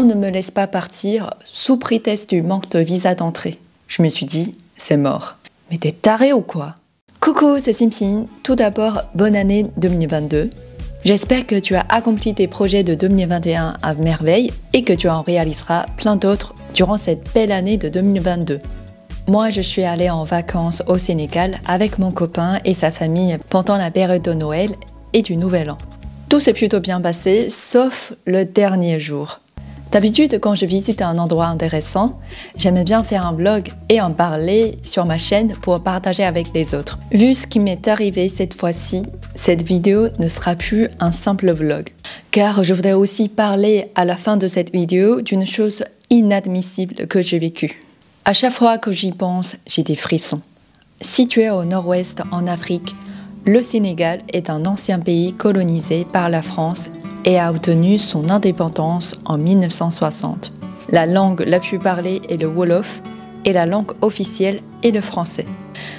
On ne me laisse pas partir sous prétexte du manque de visa d'entrée. Je me suis dit, c'est mort. Mais t'es taré ou quoi? Coucou, c'est Simpin. Tout d'abord, bonne année 2022. J'espère que tu as accompli tes projets de 2021 à merveille et que tu en réaliseras plein d'autres durant cette belle année de 2022. Moi, je suis allée en vacances au Sénégal avec mon copain et sa famille pendant la période de Noël et du Nouvel An. Tout s'est plutôt bien passé, sauf le dernier jour. D'habitude, quand je visite un endroit intéressant, j'aime bien faire un vlog et en parler sur ma chaîne pour partager avec les autres. Vu ce qui m'est arrivé cette fois-ci, cette vidéo ne sera plus un simple vlog. Car je voudrais aussi parler à la fin de cette vidéo d'une chose inadmissible que j'ai vécue. À chaque fois que j'y pense, j'ai des frissons. Situé au nord-ouest en Afrique, le Sénégal est un ancien pays colonisé par la France et a obtenu son indépendance en 1960. La langue la plus parlée est le Wolof et la langue officielle est le français.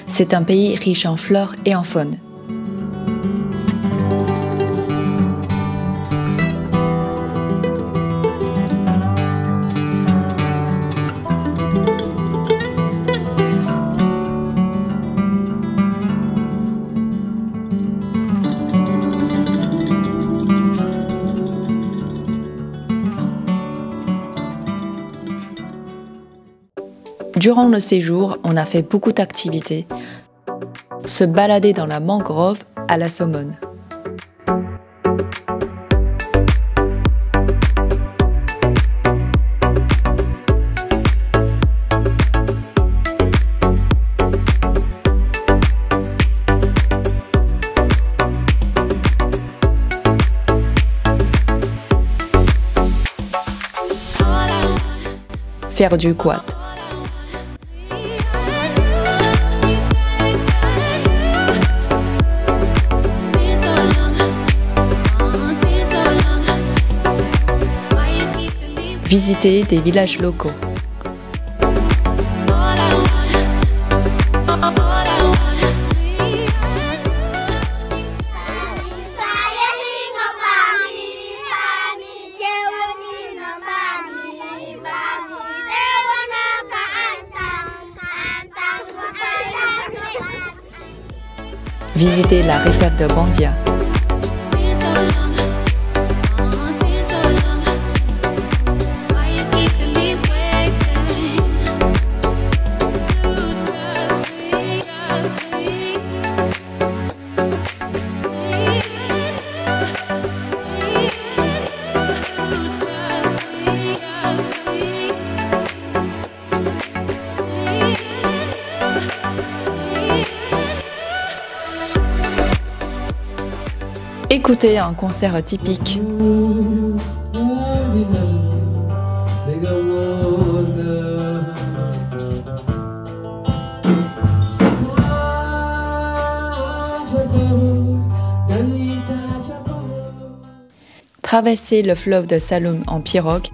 C'est un pays riche en flore et en faune. Durant le séjour, on a fait beaucoup d'activités. Se balader dans la mangrove à la Somone. Faire du quad. Visiter des villages locaux. Visiter la réserve de Bandia. Écouter un concert typique. Traverser le fleuve de Saloum en pirogue.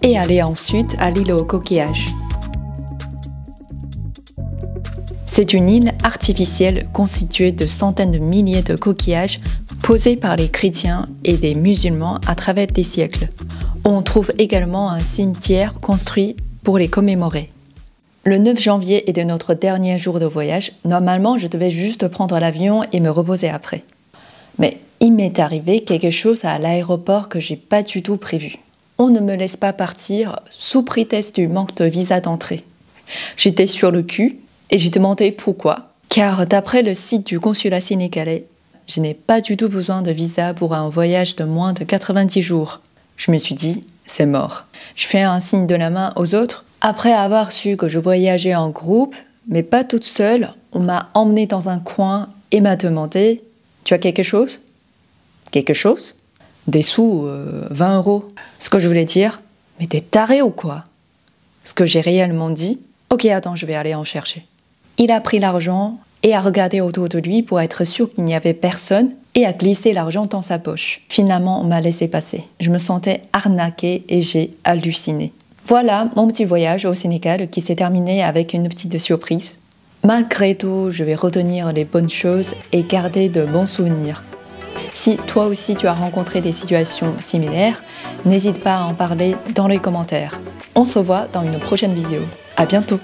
Et aller ensuite à l'île aux coquillages. C'est une île artificielle constituée de centaines de milliers de coquillages posés par les chrétiens et des musulmans à travers des siècles. On trouve également un cimetière construit pour les commémorer. Le 9 janvier est de notre dernier jour de voyage. Normalement, je devais juste prendre l'avion et me reposer après. Mais il m'est arrivé quelque chose à l'aéroport que j'ai pas du tout prévu. On ne me laisse pas partir sous prétexte du manque de visa d'entrée. J'étais sur le cul et j'ai demandé pourquoi. Car d'après le site du consulat sénégalais, je n'ai pas du tout besoin de visa pour un voyage de moins de 90 jours. Je me suis dit, c'est mort. Je fais un signe de la main aux autres. Après avoir su que je voyageais en groupe, mais pas toute seule, on m'a emmenée dans un coin et m'a demandé « Tu as quelque chose ?» Quelque chose ? Des sous, 20 €. Ce que je voulais dire, mais t'es taré ou quoi? Ce que j'ai réellement dit, ok, attends, je vais aller en chercher. Il a pris l'argent et a regardé autour de lui pour être sûr qu'il n'y avait personne et a glissé l'argent dans sa poche. Finalement, on m'a laissé passer. Je me sentais arnaquée et j'ai halluciné. Voilà mon petit voyage au Sénégal qui s'est terminé avec une petite surprise. Malgré tout, je vais retenir les bonnes choses et garder de bons souvenirs. Si toi aussi tu as rencontré des situations similaires, n'hésite pas à en parler dans les commentaires. On se voit dans une prochaine vidéo. À bientôt!